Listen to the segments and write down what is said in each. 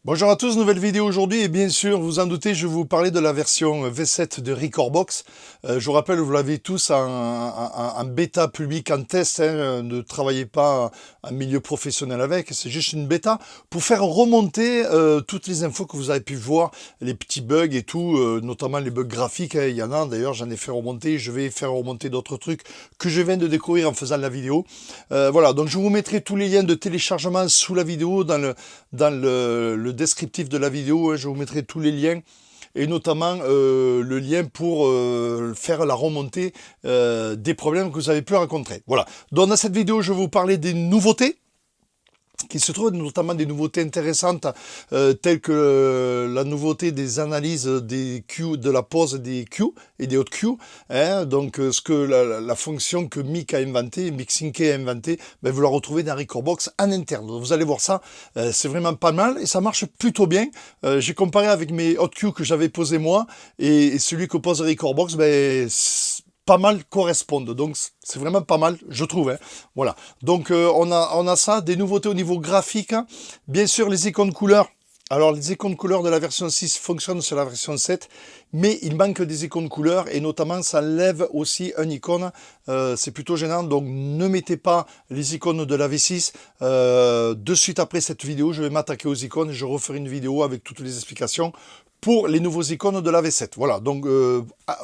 Bonjour à tous, nouvelle vidéo aujourd'hui et bien sûr, vous en doutez, je vais vous parler de la version V7 de Recordbox. Je vous rappelle, vous l'avez tous en bêta public, en test, hein, ne travaillez pas en milieu professionnel avec, c'est juste une bêta pour faire remonter toutes les infos que vous avez pu voir, les petits bugs et tout, notamment les bugs graphiques, hein, il y en a d'ailleurs, j'en ai fait remonter, je vais faire remonter d'autres trucs que je viens de découvrir en faisant la vidéo. Voilà, donc je vous mettrai tous les liens de téléchargement sous la vidéo dans le descriptif de la vidéo, hein, je vous mettrai tous les liens et notamment le lien pour faire la remontée des problèmes que vous avez pu rencontrer. Voilà, donc dans cette vidéo, je vais vous parler des nouveautés qui se trouvent, notamment des nouveautés intéressantes telles que la nouveauté des analyses des Q, de la pose des Q et des hautes Q, hein, donc ce que la fonction que Mick a inventé, Mixinke a inventé, ben, vous la retrouvez dans Recordbox en interne. Donc, vous allez voir ça, c'est vraiment pas mal et ça marche plutôt bien. J'ai comparé avec mes hautes Q que j'avais posé moi et celui que pose Recordbox, ben pas mal correspondent. Donc c'est vraiment pas mal, je trouve. Hein. Voilà. Donc on a ça, des nouveautés au niveau graphique. Hein. Bien sûr, les icônes couleurs. Alors les icônes couleurs de la version 6 fonctionnent sur la version 7, mais il manque des icônes couleurs et notamment ça lève aussi un icône. C'est plutôt gênant, donc ne mettez pas les icônes de la V6. De suite après cette vidéo, je vais m'attaquer aux icônes et je referai une vidéo avec toutes les explications pour les nouveaux icônes de la V7. Voilà, donc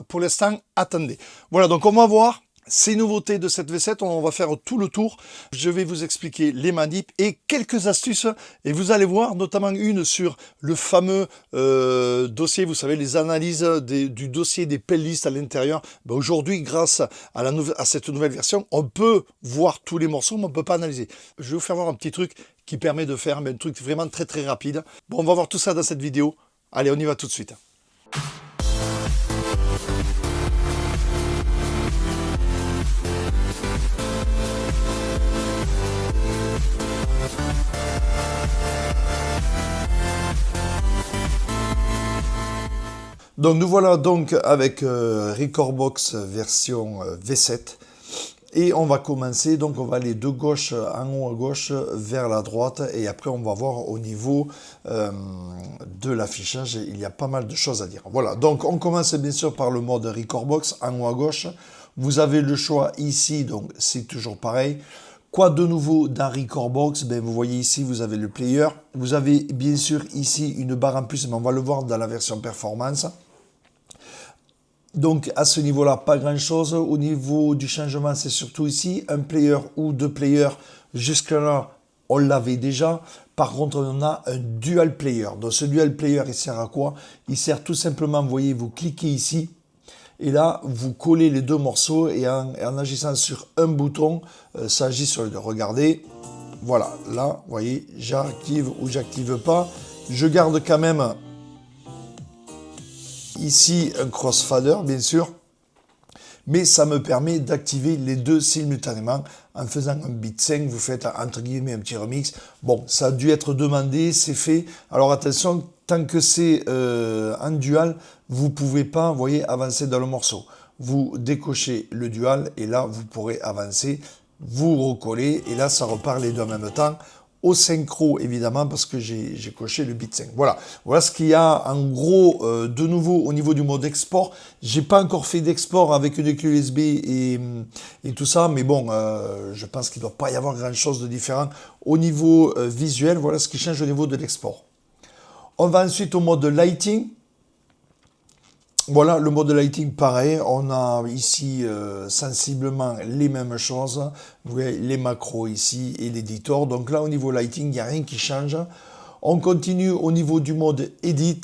pour l'instant, attendez. Voilà, donc on va voir ces nouveautés de cette V7, on va faire tout le tour. Je vais vous expliquer les manips et quelques astuces. Et vous allez voir notamment une sur le fameux dossier, vous savez, les analyses du dossier des playlists à l'intérieur. Ben aujourd'hui, grâce à cette nouvelle version, on peut voir tous les morceaux, mais on ne peut pas analyser. Je vais vous faire voir un petit truc qui permet de faire un truc vraiment très très rapide. Bon, on va voir tout ça dans cette vidéo. Allez, on y va tout de suite. Donc nous voilà donc avec Recordbox version V7 et on va commencer, donc on va aller de gauche en haut à gauche vers la droite et après on va voir au niveau de l'affichage, il y a pas mal de choses à dire. Voilà, donc on commence bien sûr par le mode Recordbox en haut à gauche. Vous avez le choix ici, donc c'est toujours pareil. Quoi de nouveau dans Recordbox? Ben, vous voyez ici, vous avez le player. Vous avez bien sûr ici une barre en plus, mais on va le voir dans la version performance. Donc à ce niveau-là, pas grand-chose. Au niveau du changement, c'est surtout ici, un player ou deux players. Jusque-là, on l'avait déjà. Par contre, on a un dual player. Donc ce dual player, il sert à quoi? Il sert tout simplement, vous voyez, vous cliquez ici. Et là, vous collez les deux morceaux et en agissant sur un bouton, ça agit sur les deux. Regardez, voilà, là, vous voyez, j'active ou j'active pas. Je garde quand même ici un crossfader, bien sûr, mais ça me permet d'activer les deux simultanément. En faisant un beat 5, vous faites entre guillemets un petit remix. Bon, ça a dû être demandé, c'est fait. Alors attention, tant que c'est en dual, vous pouvez pas, vous voyez, avancer dans le morceau. Vous décochez le dual et là, vous pourrez avancer. Vous recollez et là, ça repart les deux en même temps. Au synchro évidemment parce que j'ai coché le bit 5. Voilà, voilà ce qu'il y a en gros de nouveau au niveau du mode export. J'ai pas encore fait d'export avec une clé USB et tout ça, mais bon, je pense qu'il ne doit pas y avoir grand chose de différent au niveau visuel. Voilà ce qui change au niveau de l'export. On va ensuite au mode lighting. Voilà, le mode lighting, pareil, on a ici sensiblement les mêmes choses. Vous voyez les macros ici et l'éditeur. Donc là, au niveau lighting, il n'y a rien qui change. On continue au niveau du mode edit.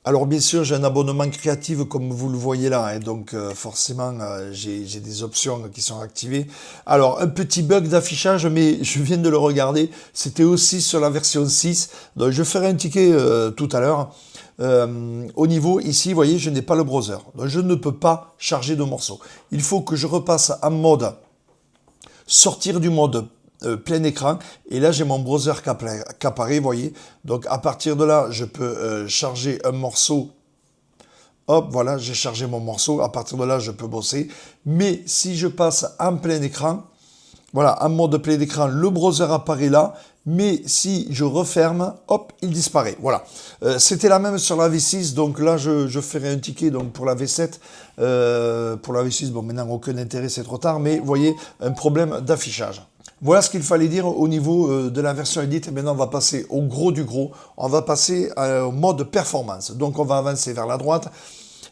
Alors bien sûr, j'ai un abonnement créatif comme vous le voyez là, hein, donc forcément j'ai des options qui sont activées. Alors un petit bug d'affichage, mais je viens de le regarder, c'était aussi sur la version 6, donc je ferai un ticket tout à l'heure. Au niveau ici, vous voyez, je n'ai pas le browser, donc je ne peux pas charger de morceaux. Il faut que je repasse en mode sortir du mode plein écran et là j'ai mon browser qui apparaît, vous voyez, donc à partir de là je peux charger un morceau. Hop, voilà, j'ai chargé mon morceau, à partir de là je peux bosser, mais si je passe en plein écran, Voilà, en mode play d'écran, le browser apparaît là, mais si je referme, hop, il disparaît. Voilà. C'était la même sur la V6, donc là, je ferai un ticket donc, pour la V7. Pour la V6, bon, maintenant, aucun intérêt, c'est trop tard, mais vous voyez, un problème d'affichage. Voilà ce qu'il fallait dire au niveau de la version Edit. Et maintenant, on va passer au gros du gros. On va passer au mode performance. Donc, on va avancer vers la droite.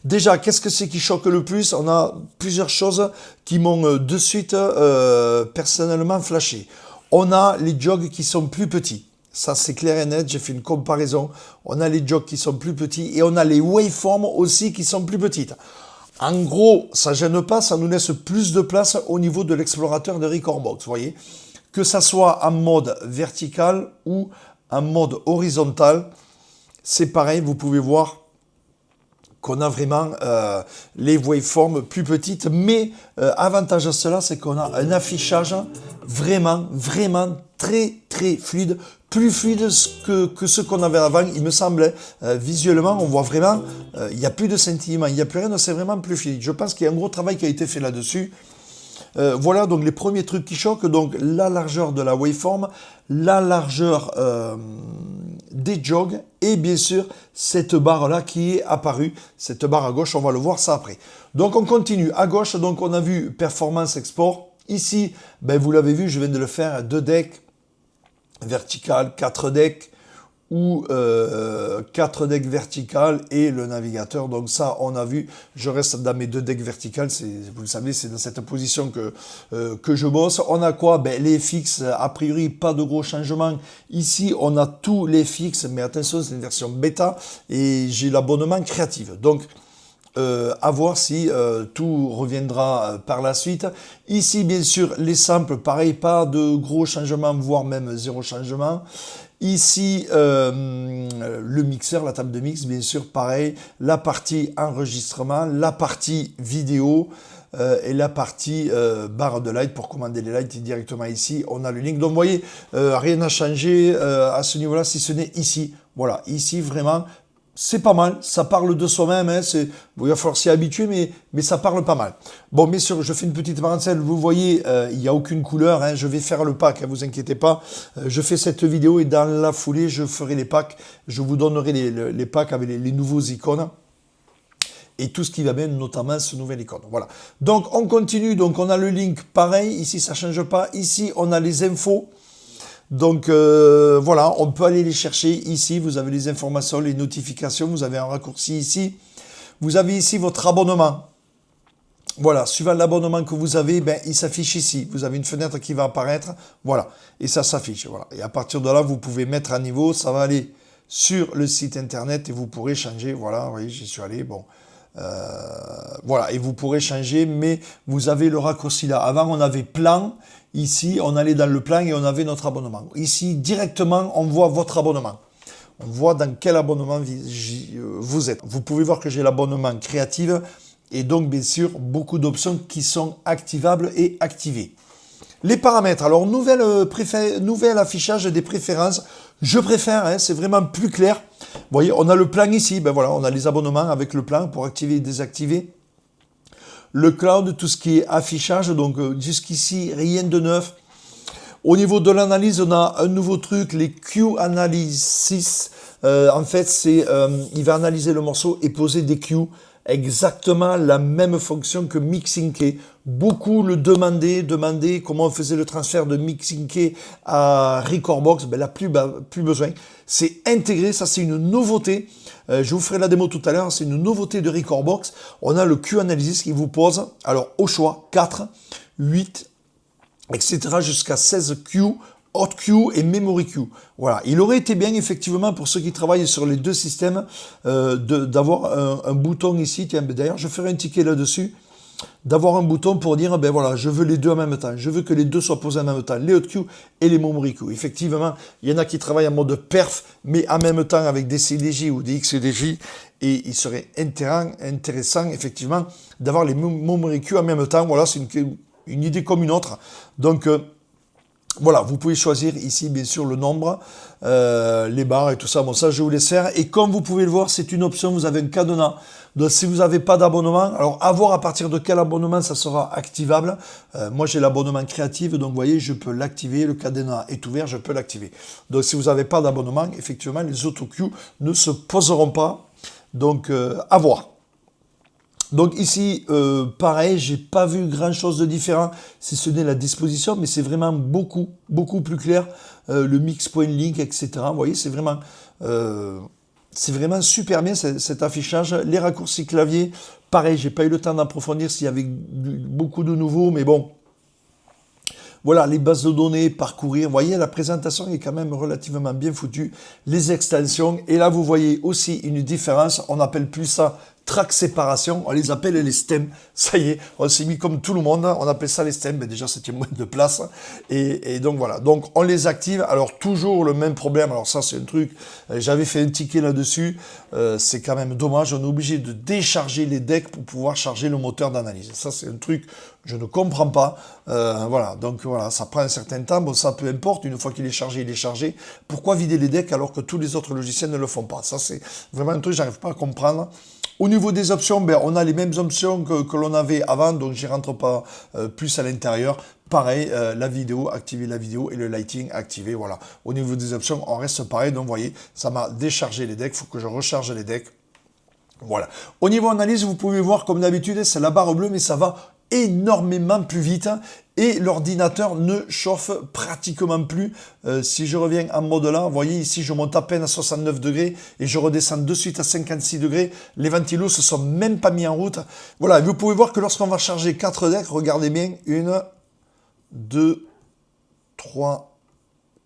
Déjà, qu'est-ce que c'est qui choque le plus? On a plusieurs choses qui m'ont de suite personnellement flashé. On a les jogs qui sont plus petits. Ça, c'est clair et net. J'ai fait une comparaison. On a les jogs qui sont plus petits et on a les waveforms aussi qui sont plus petites. En gros, ça ne gêne pas, ça nous laisse plus de place au niveau de l'explorateur de Recordbox, vous voyez. Que ça soit en mode vertical ou en mode horizontal, c'est pareil, vous pouvez voir qu'on a vraiment les waveforms plus petites, mais avantage à cela, c'est qu'on a un affichage vraiment très fluide, plus fluide que ce qu'on avait avant, il me semblait. Visuellement, on voit vraiment, il n'y a plus de scintillement, il n'y a plus rien, c'est vraiment plus fluide. Je pense qu'il y a un gros travail qui a été fait là-dessus. Voilà donc les premiers trucs qui choquent, donc la largeur de la waveform, la largeur des jogs et bien sûr cette barre là qui est apparue, cette barre à gauche, on va le voir ça après. Donc on continue à gauche, donc on a vu Performance Export, ici ben, vous l'avez vu, je viens de le faire, 2 decks, vertical, 4 decks, ou 4 decks verticales et le navigateur. Donc ça, on a vu, je reste dans mes 2 decks verticales, vous le savez, c'est dans cette position que je bosse. On a quoi? Ben, les fixes, a priori, pas de gros changements. Ici, on a tous les fixes, mais attention, c'est une version bêta et j'ai l'abonnement créative. Donc, à voir si tout reviendra par la suite. Ici, bien sûr, les samples, pareil, pas de gros changements, voire même zéro changement. Ici, le mixeur, la table de mix, bien sûr, pareil. La partie enregistrement, la partie vidéo et la partie barre de light pour commander les lights directement ici. On a le link. Donc, vous voyez, rien n'a changé à ce niveau-là, si ce n'est ici. Voilà, ici, vraiment, c'est pas mal, ça parle de soi-même, hein, il va falloir s'y habituer, mais ça parle pas mal. Bon, bien sûr, je fais une petite parenthèse, vous voyez, il n'y a aucune couleur, hein, je vais faire le pack, ne vous inquiétez pas. Je fais cette vidéo et dans la foulée, je ferai les packs, je vous donnerai les packs avec les nouveaux icônes. Et tout ce qui va bien, notamment ce nouvel icône. Voilà. Donc, on continue, donc on a le link, pareil, ici ça ne change pas, ici on a les infos. Donc voilà, on peut aller les chercher ici, vous avez les informations, les notifications, vous avez un raccourci ici. Vous avez ici votre abonnement. Voilà, suivant l'abonnement que vous avez, ben, il s'affiche ici. Vous avez une fenêtre qui va apparaître, voilà, et ça s'affiche. Voilà. Et à partir de là, vous pouvez mettre à niveau, ça va aller sur le site internet et vous pourrez changer. Voilà, vous voyez, j'y suis allé, bon. Voilà, et vous pourrez changer, mais vous avez le raccourci là. Avant, on avait plan. Ici, on allait dans le plan et on avait notre abonnement. Ici, directement, on voit votre abonnement. On voit dans quel abonnement vous êtes. Vous pouvez voir que j'ai l'abonnement créative et donc, bien sûr, beaucoup d'options qui sont activables et activées. Les paramètres. Alors, nouvel affichage des préférences. Je préfère, hein, c'est vraiment plus clair. Vous voyez, on a le plan ici. Ben voilà, on a les abonnements avec le plan pour activer et désactiver. Le cloud, tout ce qui est affichage, donc jusqu'ici, rien de neuf. Au niveau de l'analyse, on a un nouveau truc, les Q-Analysis. En fait, il va analyser le morceau et poser des Q. Exactement la même fonction que Mixing Key. Beaucoup le demandaient comment on faisait le transfert de Mixing Key à Recordbox. Ben là, plus besoin. C'est intégré, ça c'est une nouveauté. Je vous ferai la démo tout à l'heure, c'est une nouveauté de Recordbox. On a le Q-Analysis qui vous pose, alors au choix, 4, 8, etc. jusqu'à 16 Q, Hot Q et Memory Q. Voilà, il aurait été bien effectivement pour ceux qui travaillent sur les deux systèmes d'avoir un bouton ici. Tiens, d'ailleurs, je ferai un ticket là-dessus. D'avoir un bouton pour dire, ben voilà, je veux les deux en même temps. Je veux que les deux soient posés en même temps, les Hot Q et les Memory Q. Effectivement, il y en a qui travaillent en mode perf, mais en même temps avec des CDJ ou des XDJ. Et il serait intéressant, effectivement, d'avoir les Memory Q en même temps. Voilà, c'est une idée comme une autre. Donc, Voilà, vous pouvez choisir ici, bien sûr, le nombre, les barres et tout ça. Bon, ça, je vous laisse faire. Et comme vous pouvez le voir, c'est une option, vous avez un cadenas. Donc, si vous n'avez pas d'abonnement, alors à voir à partir de quel abonnement ça sera activable. Moi, j'ai l'abonnement créatif, donc vous voyez, je peux l'activer. Le cadenas est ouvert, je peux l'activer. Donc, si vous n'avez pas d'abonnement, effectivement, les autocues ne se poseront pas. Donc, à voir. Donc ici, pareil, j'ai pas vu grand chose de différent, si ce n'est la disposition, mais c'est vraiment beaucoup, beaucoup plus clair. Le mix point link, etc. Vous voyez, c'est vraiment super bien cet affichage. Les raccourcis clavier, pareil, j'ai pas eu le temps d'approfondir s'il y avait beaucoup de nouveaux, mais bon. Voilà, les bases de données, parcourir. Vous voyez, la présentation est quand même relativement bien foutue. Les extensions. Et là, vous voyez aussi une différence. On n'appelle plus ça track séparation. On les appelle les stems. Ça y est, on s'est mis comme tout le monde. On appelle ça les stems. Mais déjà, c'était moins de place. Et donc, voilà. Donc, on les active. Alors, toujours le même problème. Alors, ça, c'est un truc. J'avais fait un ticket là-dessus. C'est quand même dommage. On est obligé de décharger les decks pour pouvoir charger le moteur d'analyse. Ça, c'est un truc je ne comprends pas. Voilà, donc voilà, ça prend un certain temps. Bon, ça peu importe. Une fois qu'il est chargé, il est chargé. Pourquoi vider les decks alors que tous les autres logiciels ne le font pas? Ça, c'est vraiment un truc que j'arrive pas à comprendre. Au niveau des options, ben, on a les mêmes options que l'on avait avant, donc j'y rentre pas plus à l'intérieur. Pareil, la vidéo, activer la vidéo et le lighting activé, voilà. Au niveau des options, on reste pareil. Donc, vous voyez, ça m'a déchargé les decks. Il faut que je recharge les decks. Voilà. Au niveau analyse, vous pouvez voir, comme d'habitude, c'est la barre bleue, mais ça va énormément plus vite et l'ordinateur ne chauffe pratiquement plus. Si je reviens en mode là, vous voyez ici je monte à peine à 69 degrés et je redescends de suite à 56 degrés. Les ventilos se sont même pas mis en route. Voilà, vous pouvez voir que lorsqu'on va charger 4 decks, regardez bien, 1, 2, 3,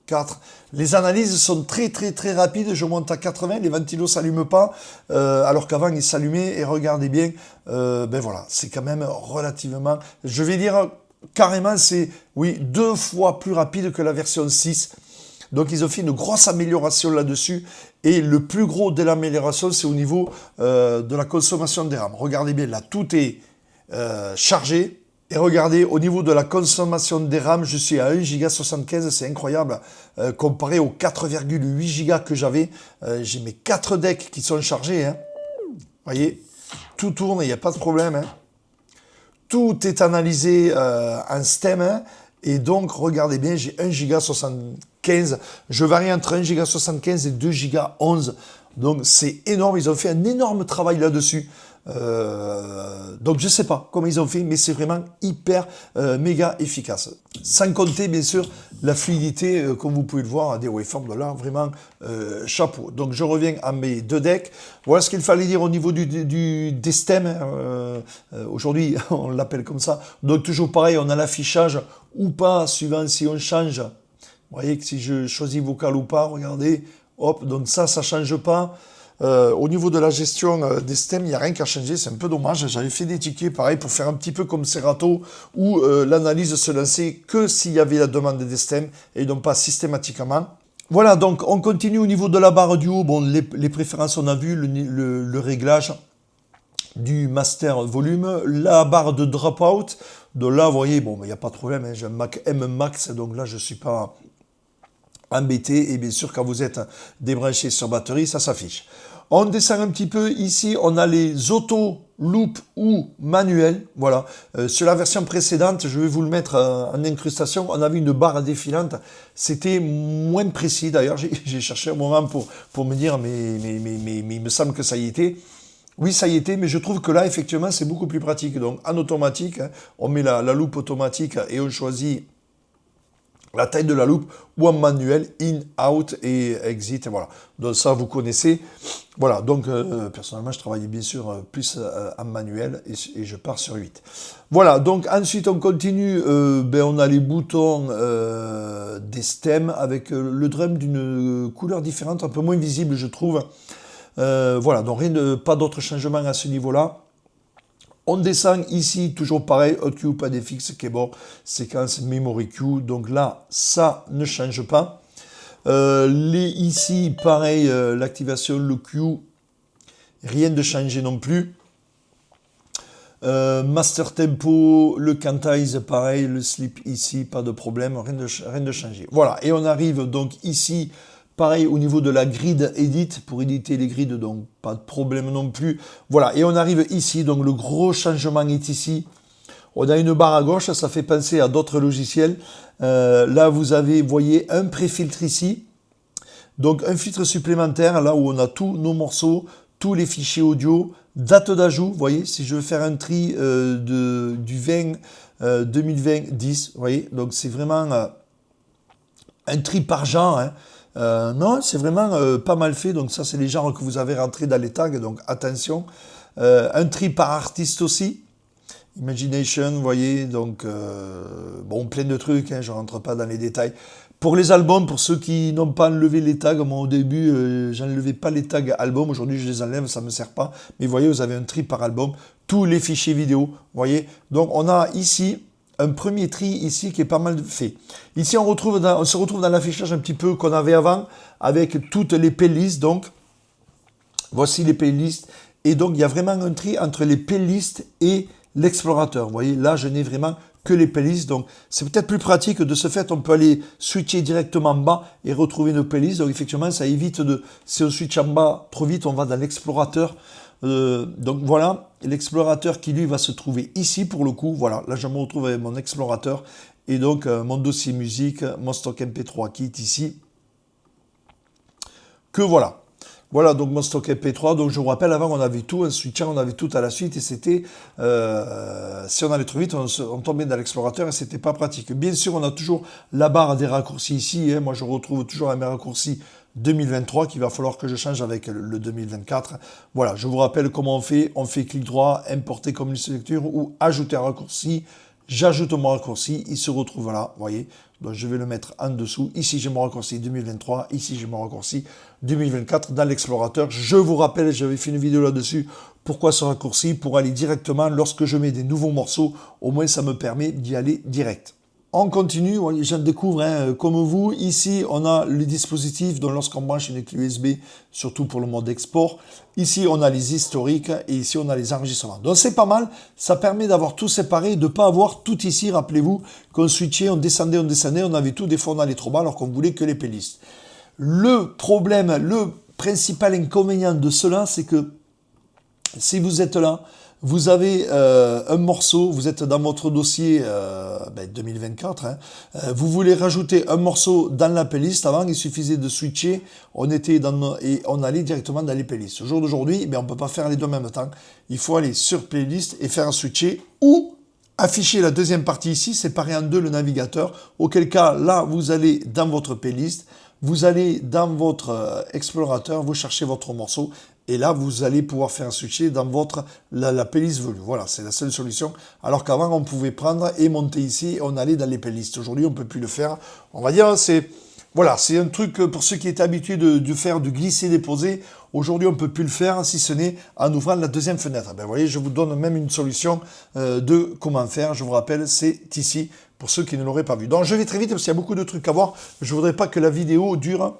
4. Les analyses sont très très très rapides, je monte à 80, les ventilos ne s'allument pas, alors qu'avant ils s'allumaient, et regardez bien, ben voilà, c'est quand même relativement, je vais dire carrément, c'est, oui, 2 fois plus rapide que la version 6. Donc ils ont fait une grosse amélioration là-dessus, et le plus gros de l'amélioration, c'est au niveau de la consommation des RAM. Regardez bien, là, tout est chargé. Et regardez, au niveau de la consommation des RAM, je suis à 1,75 Go, c'est incroyable. Comparé aux 4,8 Go que j'avais, j'ai mes 4 decks qui sont chargés. Hein. Vous voyez, tout tourne, il n'y a pas de problème. Hein. Tout est analysé en stem. Hein. Et donc, regardez bien, j'ai 1,75 Go. Je varie entre 1,75 Go et 2,11 Go. Donc, c'est énorme. Ils ont fait un énorme travail là-dessus. Donc je sais pas comment ils ont fait, mais c'est vraiment hyper méga efficace. Sans compter bien sûr la fluidité, comme vous pouvez le voir, des waveforms de là, vraiment chapeau. Donc je reviens à mes 2 decks. Voilà ce qu'il fallait dire au niveau des stems. Aujourd'hui on l'appelle comme ça. Donc toujours pareil, on a l'affichage ou pas, suivant si on change. Vous voyez que si je choisis vocal ou pas, regardez, hop, donc ça change pas. Au niveau de la gestion des stems, il n'y a rien qu'à changer, c'est un peu dommage. J'avais fait des tickets, pareil, pour faire un petit peu comme Serato, où l'analyse se lançait que s'il y avait la demande des stems, et non pas systématiquement. Voilà, donc on continue au niveau de la barre du haut. Bon, les préférences, on a vu le réglage du master volume, la barre de dropout. De là, vous voyez, bon, il n'y a pas de problème, hein, j'ai un Mac M Max, donc là, je ne suis pas embêté, et bien sûr quand vous êtes débranché sur batterie, ça s'affiche. On descend un petit peu, ici on a les auto loop ou manuels, voilà. Sur la version précédente, je vais vous le mettre en incrustation, on avait une barre défilante, c'était moins précis d'ailleurs, j'ai cherché un moment pour me dire mais il me semble que ça y était. Oui, ça y était, mais je trouve que là, effectivement, c'est beaucoup plus pratique. Donc, en automatique, hein, on met la loupe automatique et on choisit la taille de la loupe, ou en manuel, in, out et exit, et voilà. Donc ça, vous connaissez. Voilà, donc personnellement, je travaille bien sûr plus en manuel et je pars sur 8. Voilà, donc ensuite, on continue. On a les boutons des stems avec le drum d'une couleur différente, un peu moins visible, je trouve. Voilà, donc pas d'autres changements à ce niveau-là. On descend ici, toujours pareil, hotkeys, pas d'FX, keyboard, séquence, memory queue. Donc là, ça ne change pas. Ici, pareil, l'activation, le queue, rien de changé non plus. Master Tempo, le quantize, pareil, le slip ici, pas de problème, rien de changé. Voilà, et on arrive donc ici, pareil, au niveau de la grid edit, pour éditer les grids, donc pas de problème non plus. Voilà, et on arrive ici, donc le gros changement est ici. On a une barre à gauche, ça fait penser à d'autres logiciels. Là, vous avez, voyez, un pré-filtre ici. Donc un filtre supplémentaire, là où on a tous nos morceaux, tous les fichiers audio, date d'ajout, vous voyez, si je veux faire un tri du 20 2020 10, vous voyez, donc c'est vraiment un tri par genre, hein. Non, c'est vraiment pas mal fait, donc ça c'est les genres que vous avez rentrés dans les tags, donc attention. Un tri par artiste aussi, Imagination, vous voyez, donc bon, plein de trucs, hein, je rentre pas dans les détails. Pour les albums, pour ceux qui n'ont pas enlevé les tags, moi au début, j'enlevais pas les tags album, aujourd'hui je les enlève, ça me sert pas. Mais vous voyez, vous avez un tri par album, tous les fichiers vidéo, vous voyez. Donc on a ici un premier tri ici qui est pas mal fait. Ici on se retrouve dans l'affichage un petit peu qu'on avait avant, avec toutes les playlists, donc voici les playlists. Et donc il y a vraiment un tri entre les playlists et l'explorateur. Vous voyez, là je n'ai vraiment que les playlists, donc c'est peut-être plus pratique. De ce fait, on peut aller switcher directement en bas et retrouver nos playlists. Donc effectivement, ça évite si on switch en bas trop vite, on va dans l'explorateur. Donc voilà, l'explorateur qui lui va se trouver ici pour le coup. Voilà, là je me retrouve avec mon explorateur et donc mon dossier musique, mon stock MP3 qui est ici. Que voilà. Voilà donc mon stock MP3. Donc je vous rappelle, avant on avait tout, en switchant on avait tout à la suite et c'était, si on allait trop vite, on tombait dans l'explorateur et c'était pas pratique. Bien sûr, on a toujours la barre des raccourcis ici, hein. Moi je retrouve toujours mes raccourcis 2023 qu'il va falloir que je change avec le 2024. Voilà, je vous rappelle comment on fait clic droit, importer comme liste de lecture ou ajouter un raccourci. J'ajoute mon raccourci, il se retrouve là, vous voyez. Donc je vais le mettre en dessous. Ici j'ai mon raccourci 2023, ici j'ai mon raccourci 2024 dans l'explorateur. Je vous rappelle, j'avais fait une vidéo là-dessus. Pourquoi ce raccourci? Pour aller directement, lorsque je mets des nouveaux morceaux, au moins ça me permet d'y aller direct. On continue, je découvre, hein, comme vous. Ici, on a les dispositifs, donc lorsqu'on branche une clé USB, surtout pour le mode export. Ici, on a les historiques et ici, on a les enregistrements. Donc, c'est pas mal. Ça permet d'avoir tout séparé, de ne pas avoir tout ici. Rappelez-vous qu'on switchait, on descendait, on avait tout. Des fois, on allait trop bas alors qu'on voulait que les playlists. Le problème, le principal inconvénient de cela, c'est que si vous êtes là, vous avez un morceau, vous êtes dans votre dossier 2024, hein, vous voulez rajouter un morceau dans la playlist. Avant, il suffisait de switcher, et on allait directement dans les playlists. Au jour d'aujourd'hui, on ne peut pas faire les deux en même temps. Il faut aller sur playlist et faire un switcher ou afficher la deuxième partie ici, séparer en deux le navigateur. Auquel cas, là, vous allez dans votre playlist, vous allez dans votre explorateur, vous cherchez votre morceau. Et là, vous allez pouvoir faire un switcher dans la playlist voulue. Voilà, c'est la seule solution. Alors qu'avant, on pouvait prendre et monter ici, et on allait dans les playlists. Aujourd'hui, on ne peut plus le faire. On va dire, c'est un truc pour ceux qui étaient habitués de faire du glisser-déposer. Aujourd'hui, on ne peut plus le faire si ce n'est en ouvrant la deuxième fenêtre. Vous voyez, je vous donne même une solution de comment faire. Je vous rappelle, c'est ici, pour ceux qui ne l'auraient pas vu. Donc, je vais très vite parce qu'il y a beaucoup de trucs à voir. Je ne voudrais pas que la vidéo dure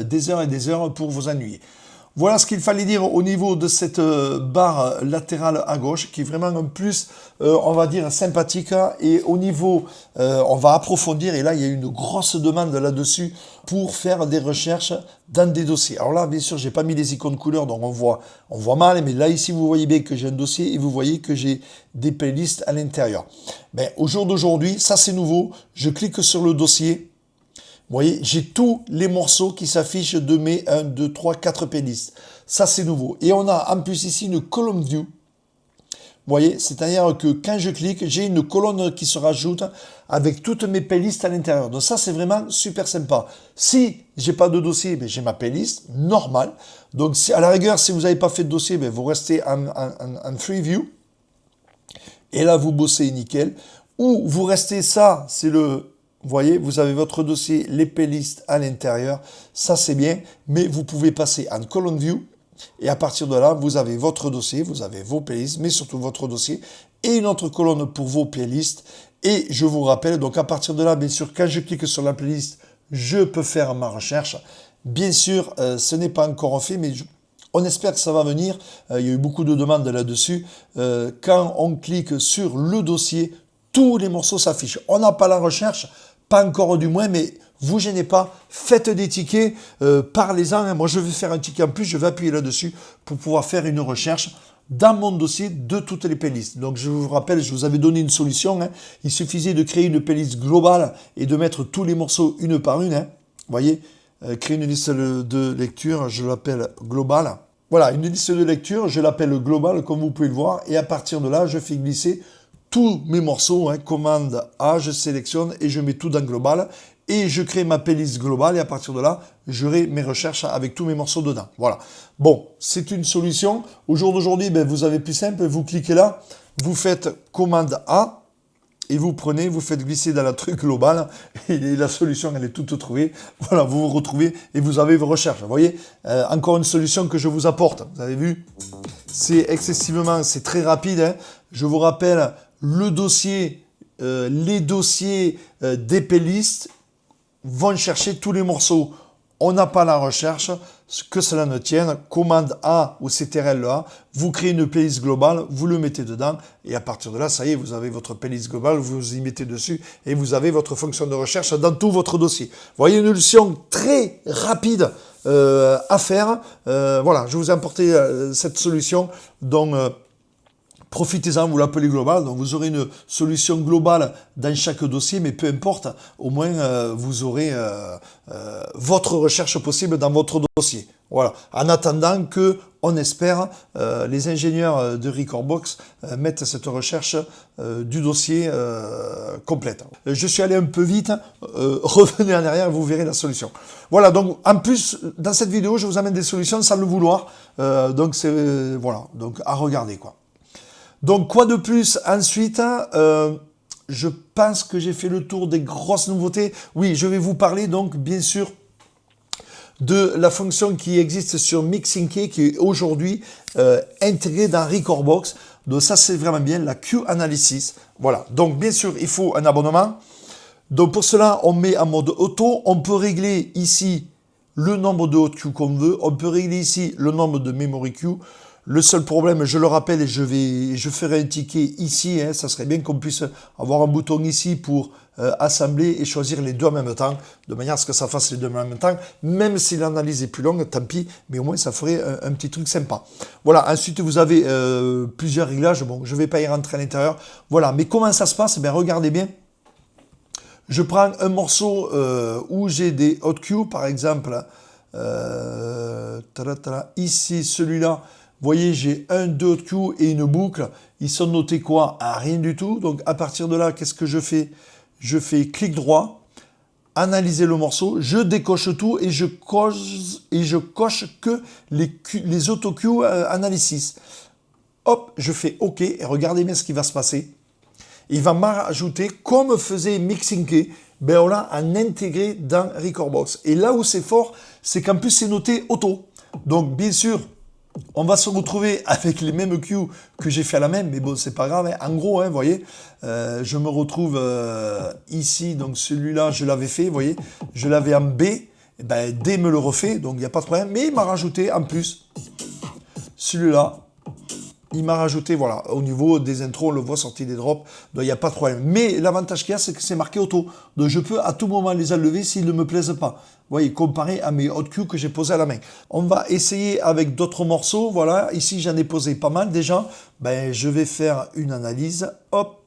des heures et des heures pour vous ennuyer. Voilà ce qu'il fallait dire au niveau de cette barre latérale à gauche, qui est vraiment un plus, on va dire, sympathique. Et au niveau, on va approfondir, et là, il y a une grosse demande là-dessus pour faire des recherches dans des dossiers. Alors là, bien sûr, j'ai pas mis les icônes couleurs, donc on voit mal, mais là, ici, vous voyez bien que j'ai un dossier et vous voyez que j'ai des playlists à l'intérieur. Au jour d'aujourd'hui, ça c'est nouveau, je clique sur le dossier. Vous voyez, j'ai tous les morceaux qui s'affichent de mes 1, 2, 3, 4 playlists. Ça, c'est nouveau. Et on a en plus ici une column view. Vous voyez, c'est-à-dire que quand je clique, j'ai une colonne qui se rajoute avec toutes mes playlists à l'intérieur. Donc ça, c'est vraiment super sympa. Si j'ai pas de dossier, j'ai ma playlist normale. Donc à la rigueur, si vous n'avez pas fait de dossier, vous restez en free view. Et là, vous bossez nickel. Ou vous restez ça, c'est le... Vous voyez, vous avez votre dossier, les playlists à l'intérieur, ça c'est bien, mais vous pouvez passer en column view, et à partir de là, vous avez votre dossier, vous avez vos playlists, mais surtout votre dossier, et une autre colonne pour vos playlists, et je vous rappelle, donc à partir de là, bien sûr, quand je clique sur la playlist, je peux faire ma recherche. Bien sûr, ce n'est pas encore fait, mais On espère que ça va venir. Il y a eu beaucoup de demandes là-dessus. Quand on clique sur le dossier, tous les morceaux s'affichent. On n'a pas la recherche, pas encore du moins, mais vous gênez pas, faites des tickets, parlez-en. Moi, je vais faire un ticket en plus, je vais appuyer là-dessus pour pouvoir faire une recherche dans mon dossier de toutes les playlists. Donc, je vous rappelle, je vous avais donné une solution. Il suffisait de créer une playlist globale et de mettre tous les morceaux une par une. Vous voyez, créer une liste de lecture, je l'appelle globale. Voilà, une liste de lecture, je l'appelle globale, comme vous pouvez le voir. Et à partir de là, je fais glisser tous mes morceaux. Commande A, je sélectionne et je mets tout dans global. Et je crée ma playlist globale et à partir de là, j'aurai mes recherches avec tous mes morceaux dedans. Voilà. Bon, c'est une solution. Au jour d'aujourd'hui, vous avez plus simple. Vous cliquez là, vous faites commande A et vous prenez, vous faites glisser dans la truc globale et la solution, elle est toute trouvée. Voilà, vous vous retrouvez et vous avez vos recherches. Vous voyez, encore une solution que je vous apporte. Vous avez vu, c'est excessivement, c'est très rapide. Je vous rappelle, le dossier, les dossiers des playlists vont chercher tous les morceaux. On n'a pas la recherche, que cela ne tienne. Commande A ou CTRL-A, vous créez une playlist globale, vous le mettez dedans et à partir de là, ça y est, vous avez votre playlist globale, vous y mettez dessus et vous avez votre fonction de recherche dans tout votre dossier. Vous voyez, une solution très rapide à faire. Voilà, je vous ai apporté cette solution dont... profitez-en, vous l'appelez global, donc vous aurez une solution globale dans chaque dossier, mais peu importe, au moins vous aurez votre recherche possible dans votre dossier. Voilà. En attendant que, on espère, les ingénieurs de Recordbox mettent cette recherche du dossier complète. Je suis allé un peu vite, revenez en arrière, vous verrez la solution. Voilà, donc en plus, dans cette vidéo, je vous amène des solutions sans le vouloir, donc c'est voilà, donc à regarder quoi. Donc, quoi de plus ensuite je pense que j'ai fait le tour des grosses nouveautés. Oui, je vais vous parler donc, bien sûr, de la fonction qui existe sur MixInK, qui est aujourd'hui intégrée dans Recordbox. Donc, ça, c'est vraiment bien, la Q-Analysis. Voilà, donc, bien sûr, il faut un abonnement. Donc, pour cela, on met en mode auto. On peut régler ici le nombre de hot queue qu'on veut. On peut régler ici le nombre de memory queue. Le seul problème, je le rappelle, et je ferai un ticket ici, ça serait bien qu'on puisse avoir un bouton ici pour assembler et choisir les deux en même temps, de manière à ce que ça fasse les deux en même temps, même si l'analyse est plus longue, tant pis, mais au moins ça ferait un petit truc sympa. Voilà, ensuite vous avez plusieurs réglages, bon, je ne vais pas y rentrer à l'intérieur, voilà, mais comment ça se passe? Ben, regardez bien, je prends un morceau où j'ai des hot queues, par exemple, ici, celui-là, vous voyez, j'ai un, deux hot queues et une boucle. Ils sont notés quoi? À rien du tout. Donc, à partir de là, qu'est-ce que je fais? Je fais clic droit, analyser le morceau, je décoche tout et je coche que les auto queues analysis. Hop, je fais OK et regardez bien ce qui va se passer. Il va m'ajouter, comme faisait MixInK, ben on l'a en intégré dans Recordbox. Et là où c'est fort, c'est qu'en plus c'est noté auto. Donc, bien sûr, on va se retrouver avec les mêmes queues que j'ai fait à la main, mais bon, c'est pas grave. En gros, vous voyez, je me retrouve ici, donc celui-là, je l'avais fait, vous voyez, je l'avais en B, ben, D me le refait, donc il n'y a pas de problème. Mais il m'a rajouté en plus celui-là. Il m'a rajouté, voilà, au niveau des intros, on le voit sortir des drops, donc il n'y a pas de problème. Mais l'avantage qu'il y a, c'est que c'est marqué auto. Donc je peux à tout moment les enlever s'ils ne me plaisent pas. Vous voyez, comparé à mes hot queues que j'ai posés à la main. On va essayer avec d'autres morceaux, voilà. Ici, j'en ai posé pas mal déjà. Ben, je vais faire une analyse. Hop,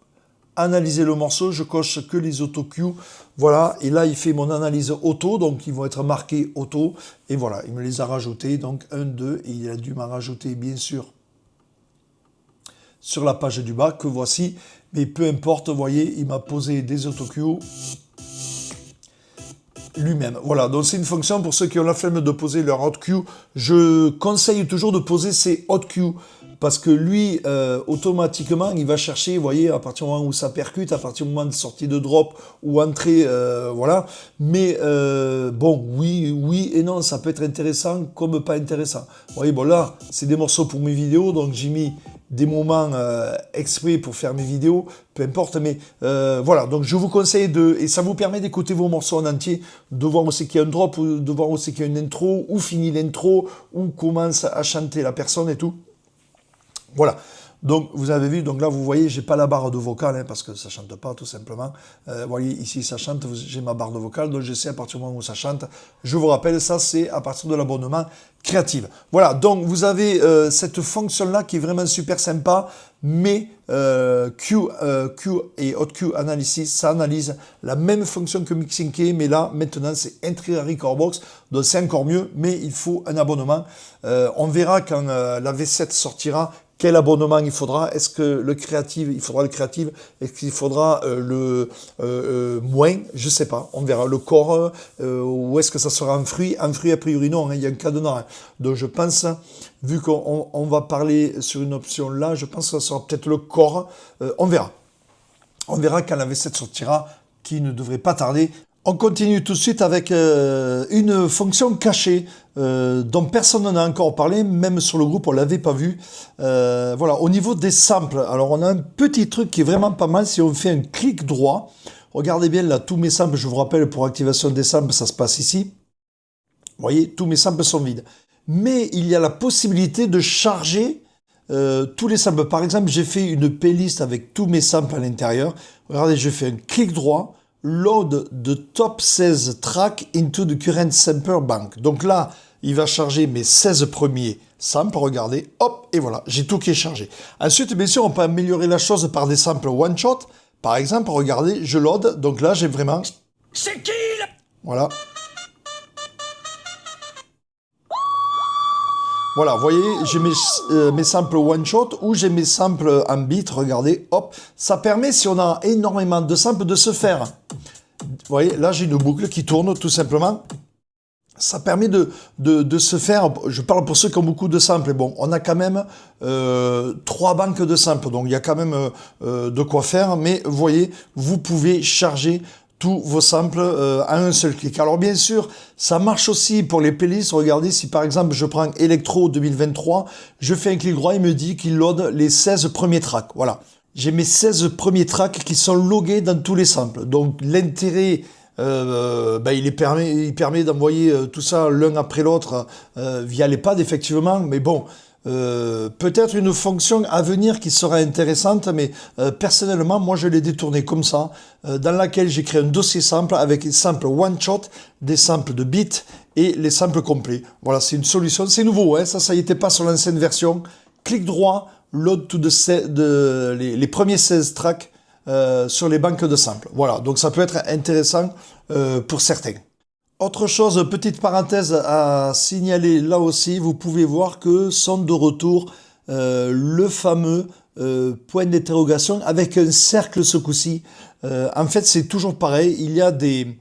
analyser le morceau, je coche que les auto queues. Voilà, et là, il fait mon analyse auto, donc ils vont être marqués auto. Et voilà, il me les a rajoutés, donc 1, 2, et il a dû m'en rajouter, bien sûr, sur la page du bas, que voici, mais peu importe, vous voyez, il m'a posé des autocues lui-même. Voilà, donc c'est une fonction pour ceux qui ont la flemme de poser leur hot queue. Je conseille toujours de poser ses hot queues, parce que lui, automatiquement, il va chercher, vous voyez, à partir du moment où ça percute, à partir du moment de sortie de drop ou entrée, voilà. Mais bon, oui et non, ça peut être intéressant comme pas intéressant. Vous voyez, bon là, c'est des morceaux pour mes vidéos, donc j'ai mis des moments exprès pour faire mes vidéos, peu importe, mais voilà, donc je vous conseille et ça vous permet d'écouter vos morceaux en entier, de voir où c'est qu'il y a un drop, ou de voir où c'est qu'il y a une intro, où finit l'intro, où commence à chanter la personne et tout. Voilà. Donc, vous avez vu, donc là, vous voyez, j'ai pas la barre de vocal, hein, parce que ça chante pas, tout simplement. Vous voyez, ici, ça chante, j'ai ma barre de vocal, donc je sais à partir du moment où ça chante. Je vous rappelle, ça, c'est à partir de l'abonnement Creative. Voilà, donc vous avez cette fonction-là qui est vraiment super sympa, mais Q et Hot Analysis, ça analyse la même fonction que Mixing Key, mais là, maintenant, c'est intégré à Recordbox, donc c'est encore mieux, mais il faut un abonnement. On verra quand la V7 sortira, quel abonnement il faudra. Est-ce que le Creative, il faudra le Creative? Est-ce qu'il faudra le moins? Je sais pas. On verra. Le Core, ou est-ce que ça sera un fruit? Un fruit, a priori, non. Hein, il y a un cadenas. Hein. Donc, je pense, vu qu'on va parler sur une option là, je pense que ça sera peut-être le Core. On verra. On verra quand la V7 sortira, qui ne devrait pas tarder. On continue tout de suite avec une fonction cachée dont personne n'en a encore parlé, même sur le groupe on l'avait pas vu. Voilà, au niveau des samples, alors on a un petit truc qui est vraiment pas mal si on fait un clic droit. Regardez bien là, tous mes samples, je vous rappelle pour activation des samples, ça se passe ici. Vous voyez, tous mes samples sont vides. Mais il y a la possibilité de charger tous les samples. Par exemple, j'ai fait une playlist avec tous mes samples à l'intérieur. Regardez, je fais un clic droit. Load the top 16 tracks into the current sample bank. Donc là, il va charger mes 16 premiers samples. Regardez, hop, et voilà, j'ai tout qui est chargé. Ensuite, bien sûr, on peut améliorer la chose par des samples one shot. Par exemple, regardez, je load. Donc là, j'ai vraiment... C'est qui là? Voilà. Voilà, vous voyez, j'ai mes samples one shot ou j'ai mes samples en beat, regardez, hop. Ça permet, si on a énormément de samples, de se faire. Vous voyez, là j'ai une boucle qui tourne tout simplement. Ça permet de se faire, je parle pour ceux qui ont beaucoup de samples, bon, on a quand même 3 banques de samples, donc il y a quand même de quoi faire, mais vous voyez, vous pouvez charger tous vos samples à un seul clic. Alors bien sûr, ça marche aussi pour les playlists. Regardez, si par exemple je prends Electro 2023, je fais un clic droit, il me dit qu'il load les 16 premiers tracks. Voilà, j'ai mes 16 premiers tracks qui sont logués dans tous les samples. Donc l'intérêt, il permet d'envoyer tout ça l'un après l'autre via les pads, effectivement. Mais bon, peut-être une fonction à venir qui sera intéressante, mais personnellement, moi, je l'ai détourné comme ça, dans laquelle j'ai créé un dossier sample avec des samples one-shot, des samples de beats et les samples complets. Voilà, c'est une solution, c'est nouveau, hein, ça y était pas sur l'ancienne version. Clic droit, load to les premiers 16 tracks sur les banques de samples. Voilà, donc ça peut être intéressant pour certains. Autre chose, petite parenthèse à signaler là aussi, vous pouvez voir que sont de retour le fameux point d'interrogation avec un cercle ce coup-ci. En fait, c'est toujours pareil, il y a des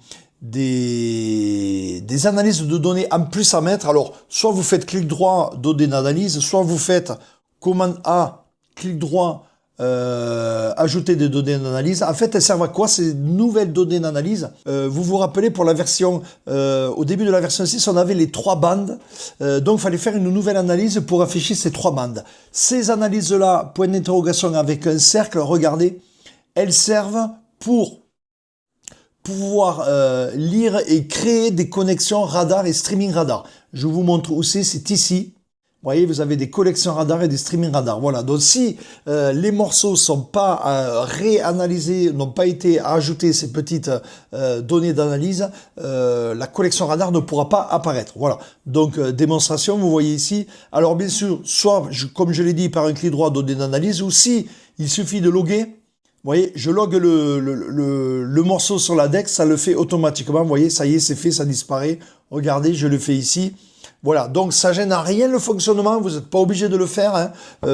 analyses de données en plus à mettre. Alors, soit vous faites clic droit, données d'analyse, soit vous faites commande A, clic droit, ajouter des données d'analyse. En fait, elles servent à quoi ces nouvelles données d'analyse? Vous vous rappelez pour la version, au début de la version 6, on avait les 3 bandes. Donc, il fallait faire une nouvelle analyse pour afficher ces 3 bandes. Ces analyses-là, point d'interrogation avec un cercle, regardez, elles servent pour pouvoir lire et créer des connexions radar et streaming radar. Je vous montre où c'est ici. Vous voyez, vous avez des collections radar et des streaming radar. Voilà, donc si les morceaux sont pas réanalysés, n'ont pas été ajoutés ces petites données d'analyse, la collection radar ne pourra pas apparaître. Voilà, donc démonstration, vous voyez ici. Alors bien sûr, soit, comme je l'ai dit, par un clic droit, données d'analyse, ou si il suffit de loguer. Vous voyez, je log le morceau sur la DEX, ça le fait automatiquement. Vous voyez, ça y est, c'est fait, ça disparaît. Regardez, je le fais ici. Voilà, donc ça gêne à rien le fonctionnement, vous n'êtes pas obligé de le faire, hein.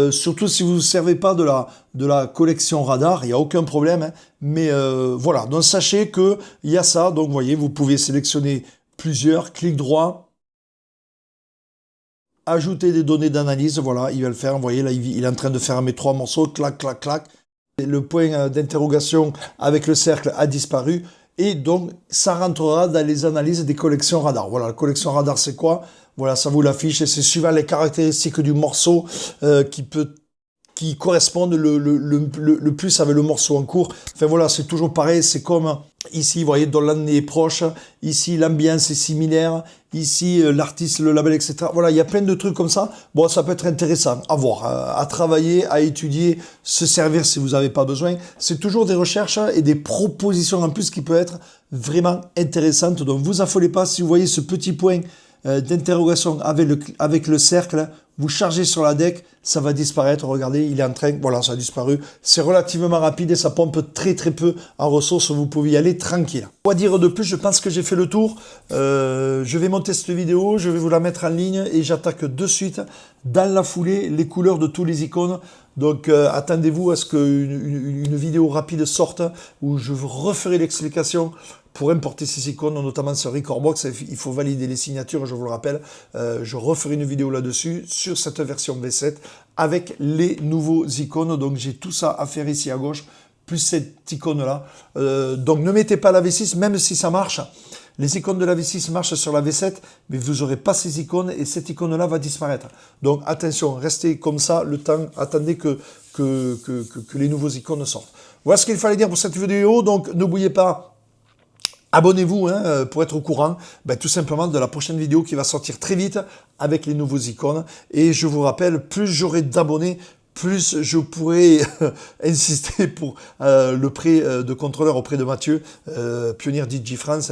Surtout si vous ne servez pas de la collection radar, il n'y a aucun problème, hein. Mais voilà, donc sachez qu'il y a ça, donc vous voyez, vous pouvez sélectionner plusieurs, clic droit, ajouter des données d'analyse, voilà, il va le faire, vous voyez, là il est en train de faire mes 3 morceaux, clac, clac, clac, et le point d'interrogation avec le cercle a disparu, et donc ça rentrera dans les analyses des collections radar. Voilà, la collection radar c'est quoi? Voilà, ça vous l'affiche et c'est suivant les caractéristiques du morceau qui peut qui correspondent le plus avec le morceau en cours. Enfin voilà, c'est toujours pareil, c'est comme ici, vous voyez, dans l'année est proche, ici l'ambiance est similaire, ici l'artiste, le label, etc. Voilà, il y a plein de trucs comme ça. Bon, ça peut être intéressant à voir, à travailler, à étudier, se servir si vous n'avez pas besoin. C'est toujours des recherches et des propositions en plus qui peuvent être vraiment intéressantes. Donc vous affolez pas si vous voyez ce petit point d'interrogation avec le cercle, vous chargez sur la deck, ça va disparaître. Regardez, il est en train, voilà, ça a disparu. C'est relativement rapide et ça pompe très très peu en ressources. Vous pouvez y aller tranquille. Quoi dire de plus? Je pense que j'ai fait le tour. Je vais monter cette vidéo, je vais vous la mettre en ligne et j'attaque de suite dans la foulée les couleurs de tous les icônes. Donc attendez-vous à ce qu'une vidéo rapide sorte où je vous referai l'explication pour importer ces icônes, notamment sur Recordbox. Il faut valider les signatures, je vous le rappelle. Je referai une vidéo là-dessus, sur cette version V7, avec les nouveaux icônes. Donc j'ai tout ça à faire ici à gauche, plus cette icône-là. Donc ne mettez pas la V6, même si ça marche. Les icônes de la V6 marchent sur la V7, mais vous n'aurez pas ces icônes et cette icône-là va disparaître. Donc attention, restez comme ça le temps, attendez que les nouveaux icônes sortent. Voilà ce qu'il fallait dire pour cette vidéo. Donc n'oubliez pas, abonnez-vous pour être au courant tout simplement de la prochaine vidéo qui va sortir très vite avec les nouveaux icônes. Et je vous rappelle, plus j'aurai d'abonnés, plus je pourrai insister pour le prêt de contrôleur auprès de Mathieu, Pionnier DJ France.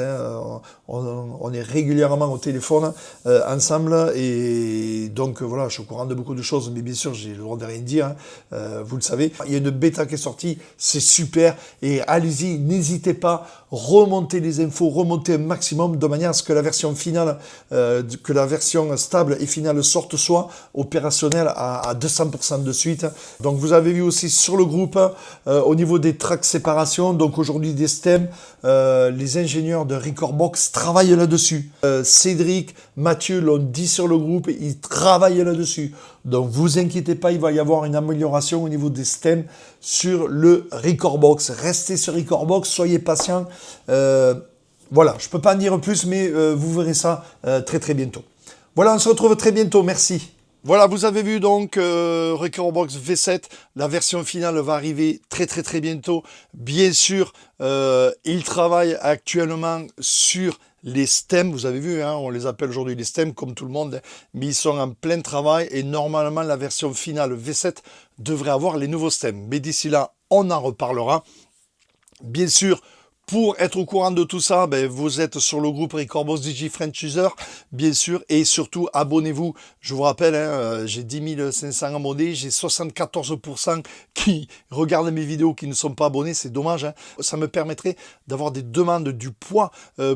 On est régulièrement au téléphone ensemble et donc voilà, je suis au courant de beaucoup de choses, mais bien sûr, j'ai le droit de rien dire, vous le savez. Il y a une bêta qui est sortie, c'est super et allez-y, n'hésitez pas, remontez les infos, remontez un maximum de manière à ce que la version finale, que la version stable et finale sorte soit opérationnelle à 200% de suite. Donc vous avez vu aussi sur le groupe au niveau des tracks séparation, donc aujourd'hui des stems, les ingénieurs de Recordbox travaillent là-dessus. Cédric, Mathieu l'ont dit sur le groupe, ils travaillent là-dessus. Donc vous inquiétez pas, il va y avoir une amélioration au niveau des stems sur le Recordbox. Restez sur Recordbox, soyez patients. Voilà, je peux pas en dire plus, mais vous verrez ça très très bientôt. Voilà, on se retrouve très bientôt, merci. Voilà, vous avez vu donc Recordbox V7, la version finale va arriver très très très bientôt. Bien sûr, il travaille actuellement sur les stems, vous avez vu, on les appelle aujourd'hui les stems comme tout le monde, mais ils sont en plein travail et normalement la version finale V7 devrait avoir les nouveaux stems. Mais d'ici là, on en reparlera. Bien sûr, pour être au courant de tout ça, vous êtes sur le groupe Recordbox DJ French User, bien sûr, et surtout abonnez-vous. Je vous rappelle, j'ai 10 500 abonnés, j'ai 74% qui regardent mes vidéos qui ne sont pas abonnés, c'est dommage. Ça me permettrait d'avoir des demandes du poids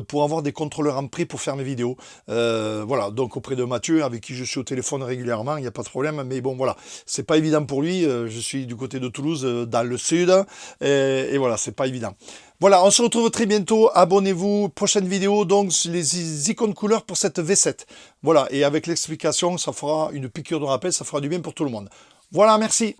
pour avoir des contrôleurs en prix pour faire mes vidéos. Voilà, donc auprès de Mathieu, avec qui je suis au téléphone régulièrement, il n'y a pas de problème, mais bon voilà, c'est pas évident pour lui. Je suis du côté de Toulouse, dans le sud, et voilà, c'est pas évident. Voilà, on se retrouve très bientôt. Abonnez-vous. Prochaine vidéo, donc, les icônes couleurs pour cette V7. Voilà, et avec l'explication, ça fera une piqûre de rappel, ça fera du bien pour tout le monde. Voilà, merci.